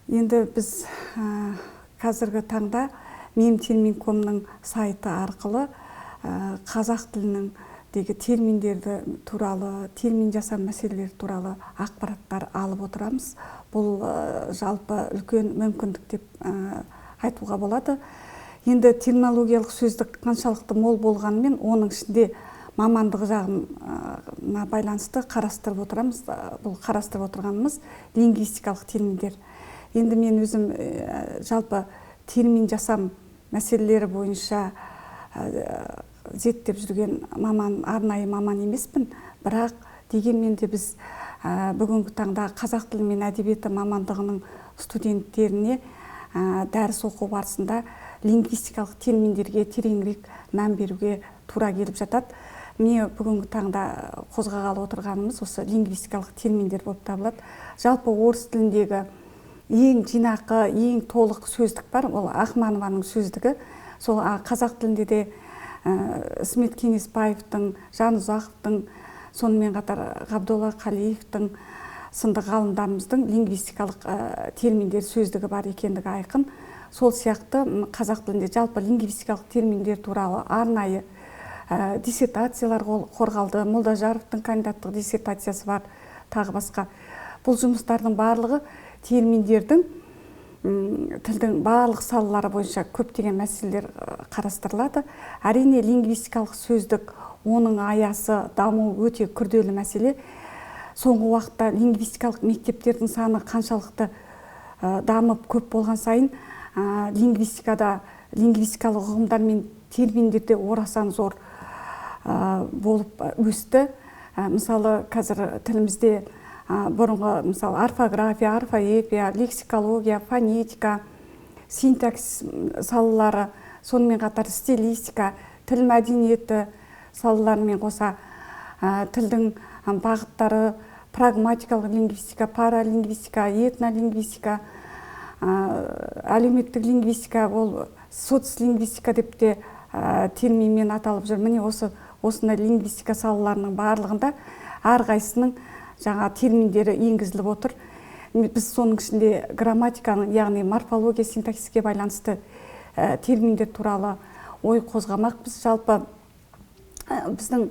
Енді біз қазіргі таңда Мемтерминкомның сайты арқылы қазақ тілінің терминдерді туралы, термин жасам мәселелері туралы ақпараттар алып отырамыз. Бұл жалпы үлкен мүмкіндік деп айтуға болады. Енді терминологиялық сөздік қаншалықты мол болғанымен, оның ішінде мамандығы жағына байланысты қарастырып отырамыз. Бұл қарастырып отырғанымыз лингвистикалық терминдер. Енді мен өзім жалпы термин жасам мәселелері бойынша зерттеп жүрген арнайы маман емеспін, бірақ дегенмен де біз бүгінгі таңда қазақ тілі мен әдебиеті мамандығының студенттеріне дәріс оқу барысында лингвистикалық терминдерге тереңірек мән беруге тура келіп жатады. Міне бүгінгі таңда қозғағалы отырғанымыз осы лингвистикалық терминдер болып табылады. Жалпы орыс тіліндегі ең жинақы, ең толық сөздік бар, ол Ахманованың сөздігі. Сол қазақ тілінде де Ісмет Кеңесбаевтың, Жанұзақовтың, сонымен қатар Ғабдолла Қалиевтің сынды ғалымдарымыздың лингвистикалық терминдер сөздігі бар екендігі айқын. Сол сияқты қазақ тілінде жалпы лингвистикалық терминдер туралы арнайы диссертациялар қорғалды. Молдажаровтың кандидаттық диссертациясы бар, тағы басқа. Бұл жұмыстардың барлығы терминдердің тілдің барлық салалары бойынша көптеген мәселелер қарастырылады. Әрине лингвистикалық сөздік, оның аясы, даму өте күрделі мәселе. Соңғы уақытта лингвистикалық мектептердің саны қаншалықты дамып көп болған сайын, лингвистикалық ұғымдар мен терминдерде орасан зор болып өсті. Мысалы, қазір тілімізде бұрынғы мысалы орфография, орфоэпия, лексикология, фонетика, синтаксис салалары, сонымен қатар стилистика, тіл мәдениеті салаларымен қоса тілдің бағыттары, прагматикалық лингвистика, паралингвистика, этнолингвистика, әлеуметтік лингвистика, ол соцлингвистика деп те терминмен аталып жүр. Міне осындай лингвистика салаларының барлығында әрқайсысының жаңа терминдері енгізіліп отыр. Біз соның ішінде грамматиканың, яғни морфология, синтаксиске байланысты терминдер туралы ой қозғамақпыз. Жалпы біздің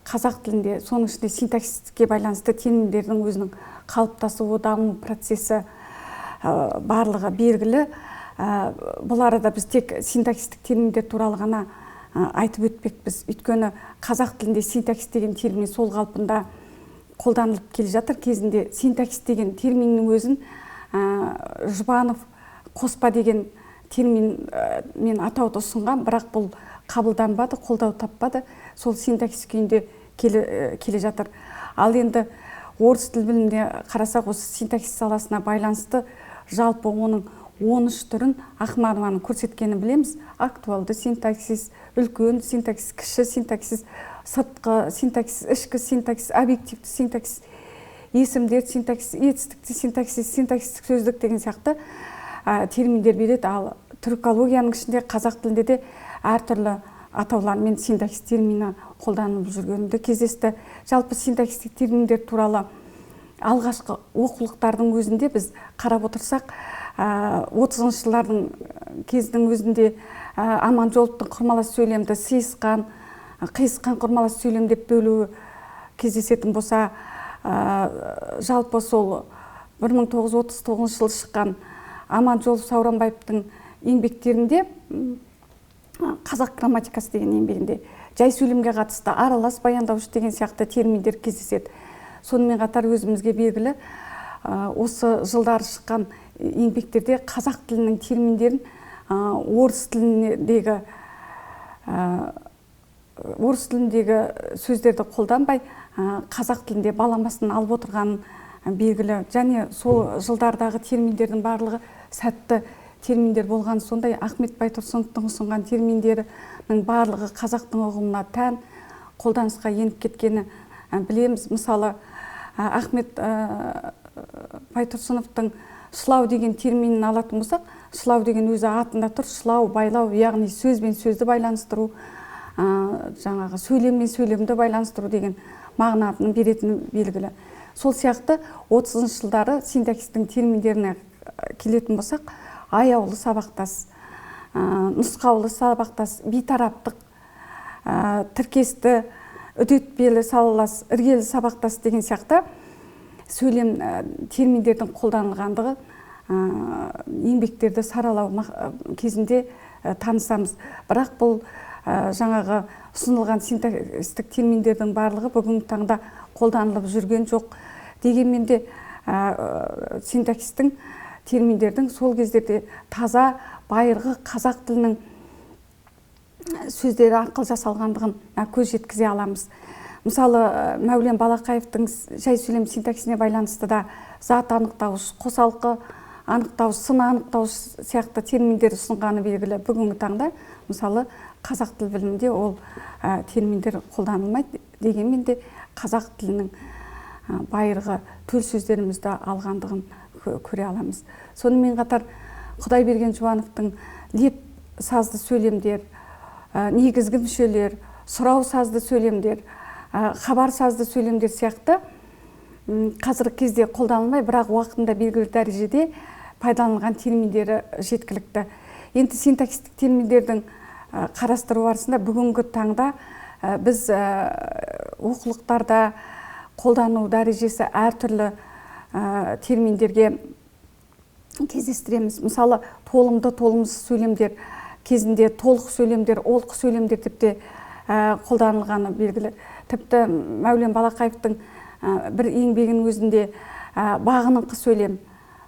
қазақ тілінде соның ішінде синтаксиске байланысты терминдердің өзінің қалыптасуы, даму процесі барлығы белгілі. Бұл арада біз тек синтаксистік терминдер туралы ғана айтып өтпекпіз. Өйткені қазақ тілінде синтаксис деген термин сол қалпында қолданылып келе жатыр. Кезінде синтаксис деген терминнің өзін Жұбанов қоспа деген терминмен атауды ұсынған, бірақ бұл қабылданбады, қолдау таппады. Сол синтаксис күйінде келе жатыр. Ал енді орыс тіл біліміне қарасақ, осы синтаксис саласына байланысты жалпы оның 13 түрін Ахманованың көрсеткенін білеміз. Актуалды синтаксис, үлкен синтаксис, кіші синтаксис, сыртқы синтаксис, ішкі синтаксис, объективті синтаксис, есімдер синтаксис, етістікті синтаксис, синтаксистік сөздік деген сияқты терминдер береді. Ал түркологияның ішінде қазақ тілінде де әртүрлі атаулармен синтаксис термині қолданылып жүргенінде кездесті. Жалпы синтаксистік терминдер туралы алғашқы оқулықтардың өзінде біз қарап отырсақ, 30-шы жылдардың кездің өзінде Аманжоловтың құрмалас сөйлемді сыйысқан, қиысқан құрмалас сөйлем деп бөлуі кездесетін болса, жалпы сол 1939 жылы шыққан Аманжолов Сауранбаевтың еңбектерінде, қазақ грамматикасы деген еңбегінде жай сөйлемге қатысты аралас баяндауыш деген сияқты терминдер кездеседі. Сонымен қатар өзімізге белгілі осы жылдары шыққан еңбектерде қазақ тілінің терминдерін орыс тіліндегі сөздерді қолданбай қазақ тілінде баламасын алып отырғанын белгілі. Және сол жылдардағы терминдердің барлығы сәтті терминдер болған. Сондай Ахмет Байтұрсыновтың ұсынған терминдерінің барлығы қазақтың ұғымына тән қолданысқа еніп кеткені білеміз. Мысалы, Ахмет Байтұрсыновтың шылау деген терминін алатын болсақ, шылау деген өзі атында тұр, шылау, байлау, яғни сөз бен сөзді байланыстыру, жаңағы сөйлем мен сөйлемді байланыстыру деген мағынаны беретіні белгілі. Сол сияқты 30 жылдары синтаксистің терминдеріне келетін болсақ, аяулы сабақтас, нұсқаулы сабақтас, бейтараптық, тіркесті, үдетпелі салалас, іргелі сабақтас деген сияқты сөйлем терминдердің қолданылғандығы еңбектерді саралау кезінде танысамыз. Бірақ бұл жаңағы ұсынылған синтаксистік терминдердің барлығы бүгінгі таңда қолданылып жүрген жоқ. Дегенмен де синтаксистің терминдердің сол кездерде таза байырғы қазақ тілінің сөздері арқылы жасалғандығын көз жеткізе аламыз. Мысалы, Мәулен Балақаевтың жай сөйлем синтаксисіне байланысты да зат анықтауыш, қосалқы анықтауыш, сын анықтауыш сияқты терминдер ұсынғаны белгілі. Бүгінгі таңда мысалы қазақ тіл білімінде ол терминдер қолданылмайды. Дегенмен де қазақ тілінің байырғы төл сөздерімізді алғандығын көре аламыз. Сонымен қатар Құдайберген Жұбановтың леп сазды сөйлемдер, негізгі мүшелер, сұрау сазды сөйлемдер, хабар сазды сөйлемдер сияқты қазіргі кезде қолданылмай, бірақ уақытында белгілі дәрежеде пайдаланылған терминдері жеткілікті. Енді синтаксистік терминдердің қарастыру барысында бүгінгі таңда біз оқулықтарда қолдану дәрежесі әртүрлі терминдерге кездестіреміз. Мысалы, толымды, толымсыз сөйлемдер кезінде толық сөйлемдер, олқы сөйлемдер тіпті қолданылғаны белгілі. Тіпті Мәулен Балақаевтың бір еңбегінің өзінде бағыныңқы сөйлем,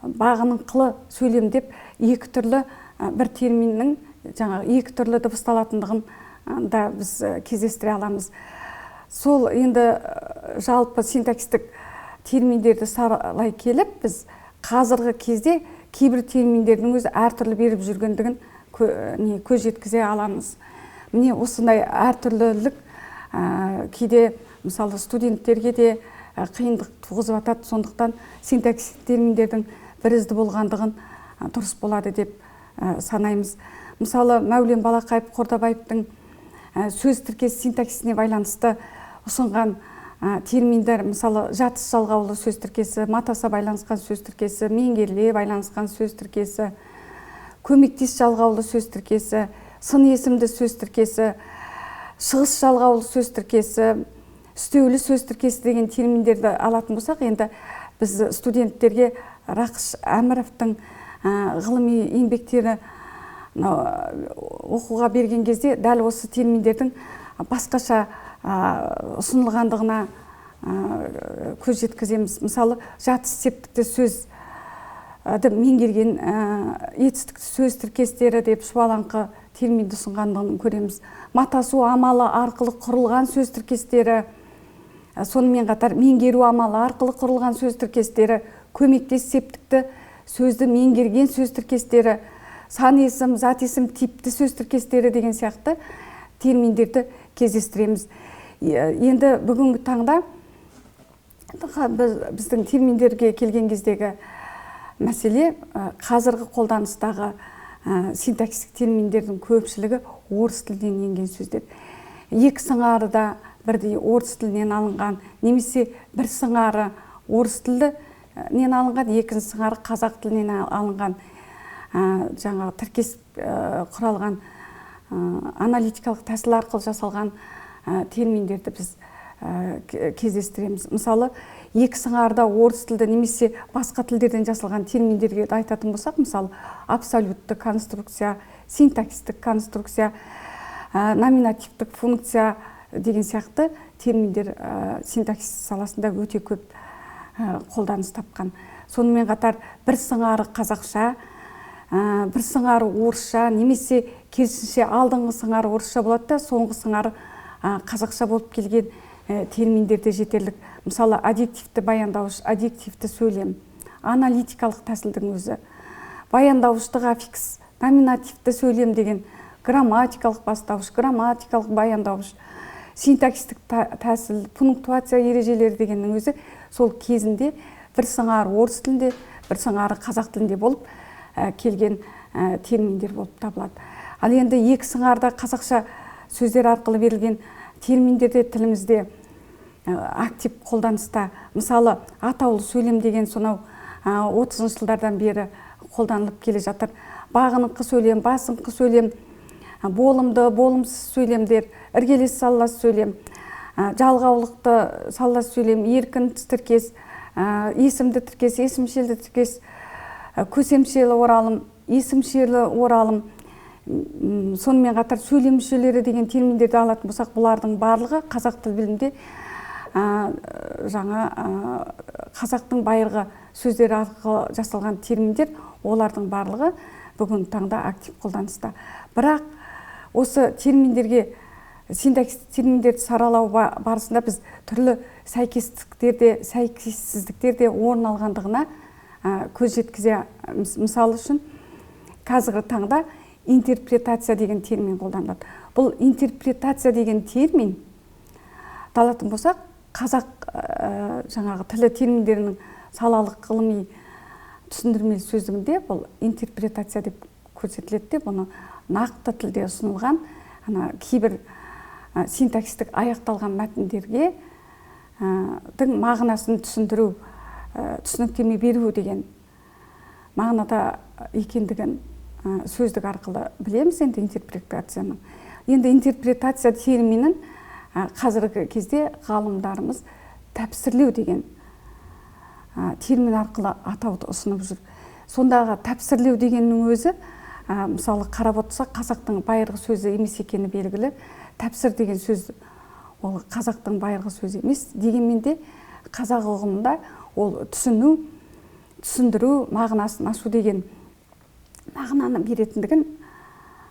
бағыныңқылы сөйлем деп екі түрлі бір терминнің екі түрлі дыбысталатындығын да біз кездестіре аламыз. Сол енді жалпы синтаксистік терминдерді саралай келіп, біз қазіргі кезде кейбір терминдердің өзі әртүрлі беріп жүргендігін көз жеткізе аламыз. Міне осындай әртүрлілік кейде мысалы студенттерге де қиындық туғызып атады. Сондықтан синтаксистік терминдердің бірізді болғандығын дұрыс болады деп санаймыз. Мысалы, Мәулен Балақаев Қордабаевтың сөз тіркесі синтаксисіне байланысты ұсынған терминдер, мысалы, жатыс жалғаулы сөз тіркесі, матаса байланысқан сөз тіркесі, меңгеріле байланысқан сөз тіркесі, көмектес жалғаулы сөз тіркесі, сын есімді сөз тіркесі, шығыс жалғаулы сөз тіркесі, үстеулі сөз тіркесі деген терминдерді алатын болсақ, енді біз студенттерге Рақыш Әміровтың ғылыми еңбектері оқуға берген кезде дәл осы терминдердің басқаша ұсынылғандығына көз жеткіземіз. Мысалы, жатыс септікті сөзді меңгерген етістікті сөз тіркестері деп шұбалаңқы терминді ұсынғандығын көреміз. Матасу амалы арқылы құрылған сөз тіркестері, сонымен қатар меңгеру амалы арқылы құрылған сөз тіркестері, көмектес септікті сөзді меңгерген сөз тіркестері, сан есім, зат есім типті сөз тіркестері деген сияқты терминдерді кездестіреміз. Енді бүгінгі таңда біздің терминдерге келген кездегі мәселе қазіргі қолданыстағы синтаксистік терминдердің көпшілігі орыс тілінен енген сөздер. Екі сыңары да бірдей орыс тілінен алынған, немесе бір сыңары орыс тілінен алынған, екінші сыңары қазақ тілінен алынған, жаңағы тіркес құралған аналитикалық тәсіл арқылы жасалған терминдерді біз кездестіреміз. Мысалы, екі сыңарда орыс тілді немесе басқа тілдерден жасалған терминдерге айтатын болсақ, мысалы, абсолютті конструкция, синтаксистік конструкция, номинативтік функция деген сияқты терминдер синтаксис саласында өте көп қолданыс тапқан. Сонымен қатар бір сыңары қазақша, бір сыңары орысша, немесе керісінше алдыңғы сыңары орысша болады да, соңғы сыңары қазақша болып келген терминдерде жетерлік. Мысалы, аддиктивті баяндауыш, аддиктивті сөйлем, аналитикалық тәсілдің өзі, баяндауыштық аффикс, номинативті сөйлем деген грамматикалық бастауыш, грамматикалық баяндауыш, синтаксистік тәсіл, пунктуация ережелері дегеннің өзі сол кезінде бір сыңары орыс тілінде, бір сыңары қазақ тілінде болып келген терминдер болып табылады. Ал енді екі сыңарда қазақша сөздер арқылы берілген терминдерде тілімізде актив қолданыста. Мысалы атаулы сөйлем деген сонау 30 жылдардан бері қолданылып келе жатыр. Бағыныңқы сөйлем, басыңқы сөйлем, болымды, болымсыз сөйлемдер, іргелес салалас сөйлем, жалғаулықты салалас сөйлем, еркін тіркес, есімді тіркес, есімшелді тіркес, көсемшелі оралым, есімшелі оралым, сонымен қатар сөйлем мүшелері деген терминдерді алатын болсақ, бұлардың барлығы қазақ тіл білімінде жаңа қазақтың байырғы сөздері арқылы жасалған терминдер, олардың барлығы бүгін таңда актив қолданыста. Бірақ осы терминдерге, синтаксистік терминдерді саралау барысында біз түрлі сәйкестіктерде, сәйкессіздіктерде орын алғандығына көз жеткізе. Мысалы үшін қазіргі таңда интерпретация деген термин қолданылады. Бұл интерпретация деген термин алатын болсақ, қазақ жаңағы тілі терминдерінің салалық ғылыми түсіндірмелі сөздігінде бұл интерпретация деп көрсетіледі. Бұны нақты тілде ұсынылған кейбір синтаксистік аяқталған мәтіндерге мағынасын түсіндіру, түсініктеме беру деген мағынада екендігін сөздік арқылы білеміз енді интерпретацияның. Енді интерпретация терминін қазіргі кезде ғалымдарымыз тәпсірлеу деген термин арқылы атауды ұсынып жүр. Сондағы тәпсірлеу дегеннің өзі, мысалы қарап отырсақ, қазақтың байырғы сөзі емес екені белгілі. Тәпсір деген сөз ол қазақтың байырғы сөзі емес, дегенмен де қазақ ұғымында ол түсіну, түсіндіру, мағынасын ашу деген мағынаны беретіндігін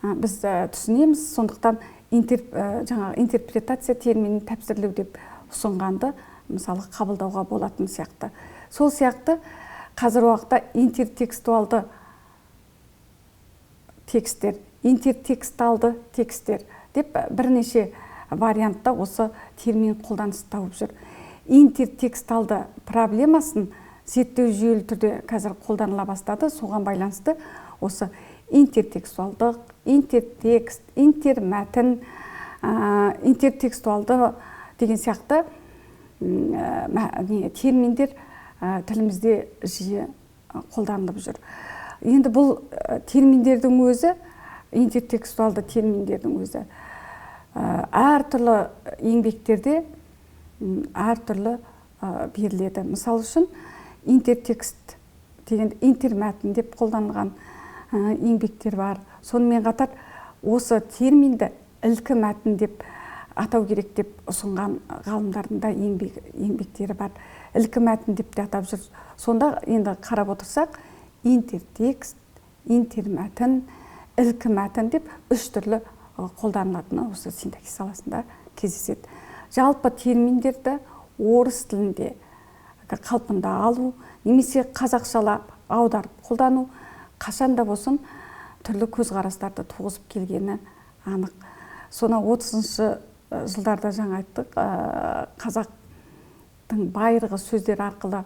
біз түсінеміз. Сондықтан жаңағы интерпретация терминін тәпсірлеу деп ұсынғанды мысалы қабылдауға болатын сияқты. Сол сияқты қазір уақытта интертекстуалды текстер, интертексталды текстер деп бірнеше вариантта осы термин қолданыс тауып жүр. Интертексталды проблемасын зерттеу жүйелі түрде қазір қолданыла бастады. Соған байланысты осы интертекстуалдық, интертекст, интермәтін, интертекстуалды деген сияқты терминдер тілімізде жиі қолданылып жүр. Енді бұл терминдердің өзі, интертекстуалды терминдердің өзі әртүрлі еңбектерде әртүрлі беріледі. Мысалы үшін интертекст деген интермәтін деп қолданылған еңбектер бар. Сонымен қатар осы терминді ілкі мәтін деп атау керек деп ұсынған ғалымдардың да еңбектері бар. Ілкі мәтін деп те атап жүр. Сонда енді қарап отырсақ, интертекст, интермәтін, ілкі мәтін деп үш түрлі қолданылатыны осы синтаксис саласында кездеседі. Жалпы терминдерді орыс тілінде қалпында алу, немесе қазақшалап аударып қолдану қашанда болсын түрлі көзқарастарды туғызып келгені анық. Соны 30-шы жылдарда жаңа айттық, қазақтың байырғы сөздер арқылы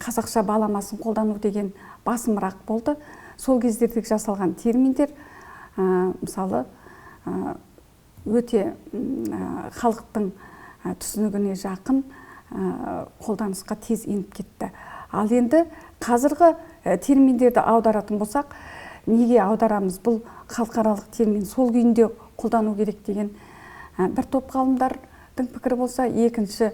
қазақша баламасын қолдану деген басымырақ болды. Сол кездердегі жасалған терминдер мысалы өте халықтың түсінігіне жақын қолданысқа тез еніп кетті. Ал енді қазіргі терминдерді аударатын болсақ, неге аударамыз? Бұл халықаралық термин, сол күйінде қолдану керек деген бір топ ғалымдардың пікірі болса, екінші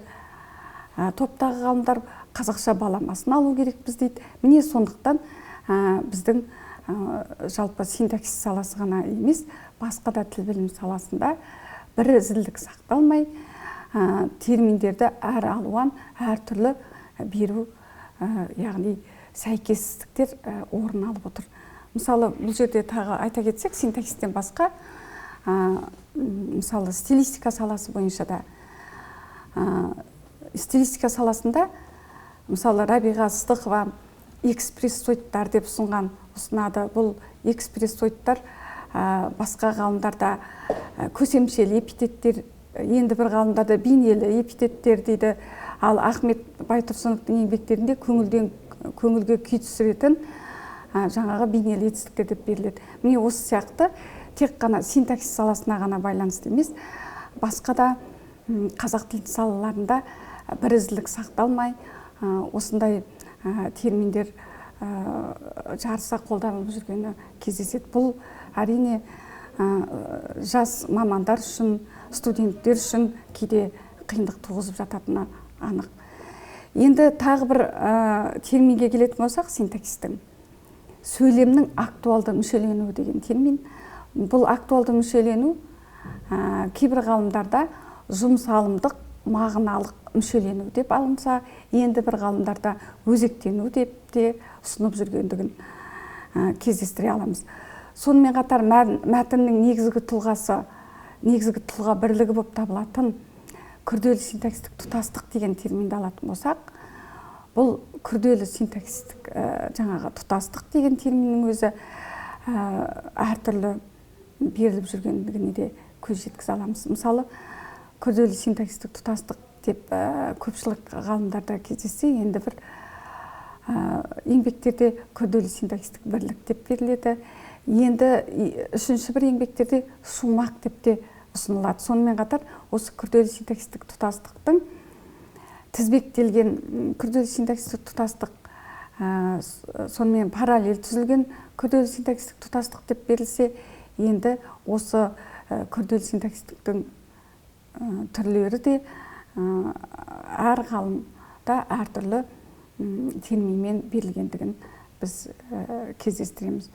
топтағы ғалымдар қазақша баламасын алу керекпіз дейді. Міне сондықтан біздің жалпы синтаксис саласы ғана емес, басқа да тіл білім саласында бір ізгілік сақталмай, терминдерді әр алуан, әр түрлі беру, яғни сәйкестіктер орын алып отыр. Мысалы, бұл жерде тағы айта кетсек, синтаксистен басқа, мысалы, стилистика саласы бойынша да, стилистика саласында, мысалы, Рабиға Ыстықова экспрессоидтар деп ұсынады. Бұл экспрессоидтар басқа ғалымдарда көсемшелі эпитеттер, енді бір ғалымдарда бейнелі эпитеттер дейді. Ал Ахмет Байтұрсыновтың еңбектерінде көңілге күй түсіретін жаңағы бейнелі етістіктер деп беріледі. Міне осы сияқты тек қана синтаксис саласына ғана байланысты емес, басқа да қазақ тілі салаларында бірізділік сақталмай, осындай терминдер жарыса қолданылып жүргені кездеседі. Бұл әрине жас мамандар үшін, студенттер үшін кейде қиындық туғызып жататыны анық. Енді тағы бір терминге келетін болсақ, синтаксистің сөйлемнің актуалды мүшеленуі деген термин. Бұл актуалды мүшелену кейбір ғалымдарда жұмсалымдық, мағыналық мүшелену деп алынса, енді бір ғалымдарда өзектену деп те ұсынып жүргендігін кездестіре аламыз. Сонымен қатар мәтіннің негізгі тұлға бірлігі болып табылатын күрделі синтаксистік тұтастық деген терминді алатын болсақ, бұл күрделі синтаксистік жаңағы тұтастық деген терминнің өзі әртүрлі беріліп жүргендігіне де көз жеткізе аламыз. Мысалы, күрделі синтаксистік тұтастық деп көпшілік ғалымдарда кездессе, енді бір еңбектерде күрделі синтаксистік бірлік деп беріледі. Енді үшінші бір еңбектерде шумақ деп те ұсынылады. Сонымен қатар осы күрделі синтаксистік тұтастықтың тізбектелген күрделі синтаксистік тұтастық, сонымен параллель түзілген күрделі синтаксистік тұтастық деп берілсе, енді осы күрделі синтаксистіктің түрлері де әр ғалымда әртүрлі терминмен берілгендігін біз кездестіреміз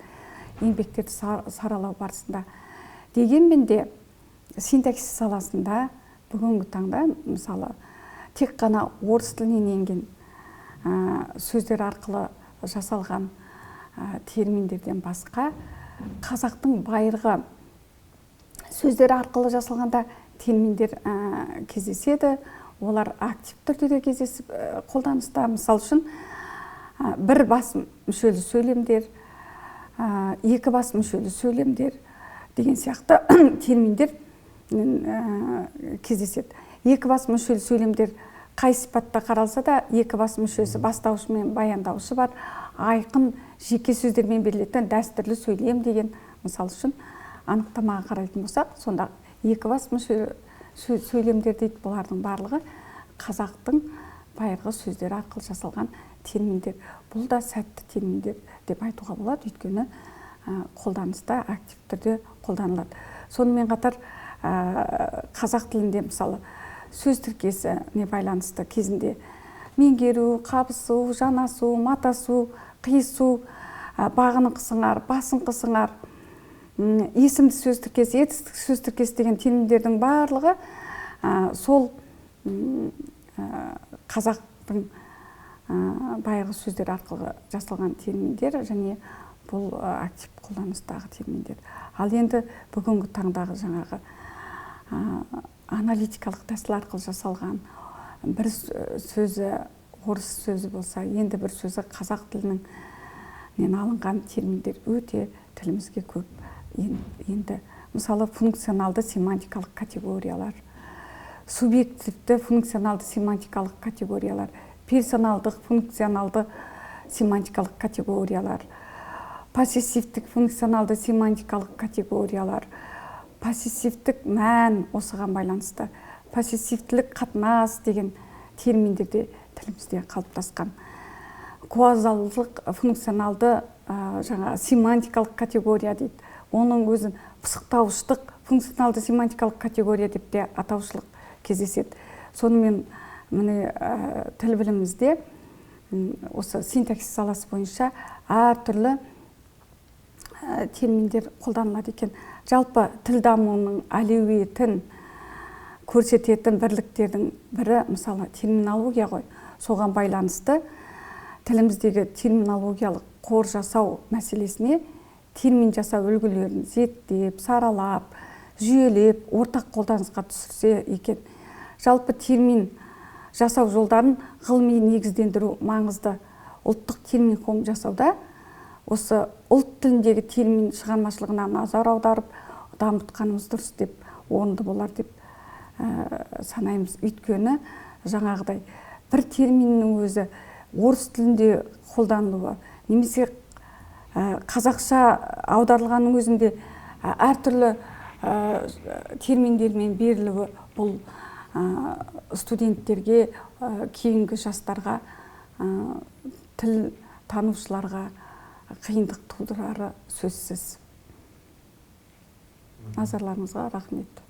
еңбектерді саралау барысында. Дегенмен де синтаксис саласында бүгінгі таңда мысалы тек қана орыс тілінен енген сөздер арқылы жасалған терминдерден басқа қазақтың байырғы сөздер арқылы жасалғанда терминдер кездеседі. Олар актив түрде де кездесіп қолданыста. Мысал үшін бір бас мүшелі сөйлемдер, екі бас мүшелі сөйлемдер деген сияқты терминдер кездеседі. Екі бас мүшелі сөйлемдер қай сипатта қаралса да, екі бас мүшесі бастаушы мен баяндаушы бар. Айқын жеке сөздермен берілетін дәстүрлі сөйлем деген мысал үшін анықтамаға қарайтын болсақ, сонда екі бас мүшелі сөйлемдер дейді. Бұлардың барлығы қазақтың байырғы сөздері арқылы жасалған терминдер. Бұл да сәтті терминдер деп айтуға болады, өйткені қолданыста актив түрде қолданылады. Сонымен қатар қазақ тілінде мысалы сөз тіркесіне байланысты кезінде меңгеру, қабысу, жанасу, матасу, қиысу, бағыныңқы сыңар, басыңқы сыңар, есімді сөз тіркесі, етістік сөз тіркесі деген терминдердің барлығы сол қазақтың байырғы сөздер арқылы жасалған терминдер және бұл актив қолданыстағы терминдер. Ал енді бүгінгі таңдағы жаңағы аналитикалық тәсіл арқылы жасалған бір сөзі орыс сөзі болса, енді бір сөзі қазақ тілінен алынған терминдер өте тілімізге көп енді. Мысалы, функционалды семантикалық категориялар, субъективті функционалды семантикалық категориялар, персоналдық функционалды семантикалық категориялар, поссессивтік функционалды семантикалық категориялар, поссессивтік мән осыған байланысты, поссессивтілік қатынас деген терминдерде тілімізде қалыптасқан. Куазалдық функционалды семантикалық категория дейді. Оның өзін пысықтауыштық функционалды семантикалық категория деп те атаушылық кездеседі. Сонымен міне тіл білімімізде осы синтаксис саласы бойынша әртүрлі терминдер қолданылады екен. Жалпы тіл дамуының әлеуетін көрсететін бірліктердің бірі мысалы терминология ғой. Соған байланысты тіліміздегі терминологиялық қор жасау мәселесіне термин жасау үлгілерін зерттеп, саралап, жүйелеп, ортақ қолданысқа түсірсе екен. Жалпы термин жасау жолдарын ғылыми негіздендіру маңызды. Ұлттық термин қом жасауда осы ұлт тіліндегі термин шығармашылығына назар аударып, дамытқанымыз дұрыс деп, орынды болар деп санаймыз. Өйткені жаңағыдай бір терминнің өзі орыс тілінде қолданылуы, немесе қазақша аударылғанның өзінде әртүрлі терминдермен берілуі, бұл студенттерге, кейінгі жастарға, тіл танушыларға қиындық тудырары сөзсіз. Назарларыңызға рахмет.